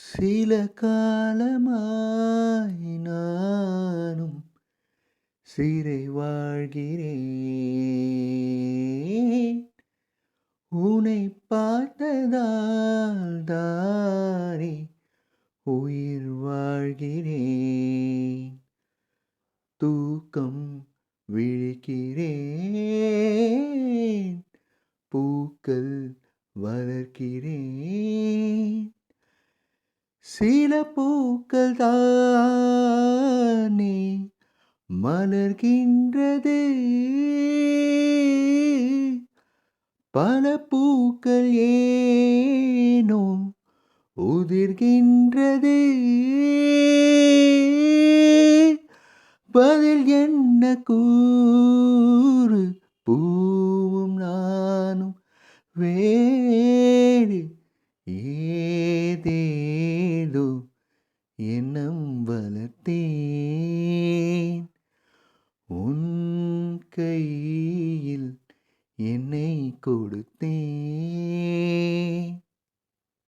சில காலமாய் நானும் சிறை வாழ்கிறேன். உன்னை பார்த்ததால் தானே உயிர் வாழ்கிறேன். தூக்கம் விழிக்கிறேன், பூக்கள் வளர்க்கிறேன். சில பூக்கள் தானே மலர்கின்றது, பல பூக்கள் ஏனோ உதிர்கின்றது. பதில் என்ன கூறு, பூவும் நானும் வேறு ஏதேதோ எண்ணம் வளர்த்தேன். உன் கையில் என்னை கொடுத்தேன்.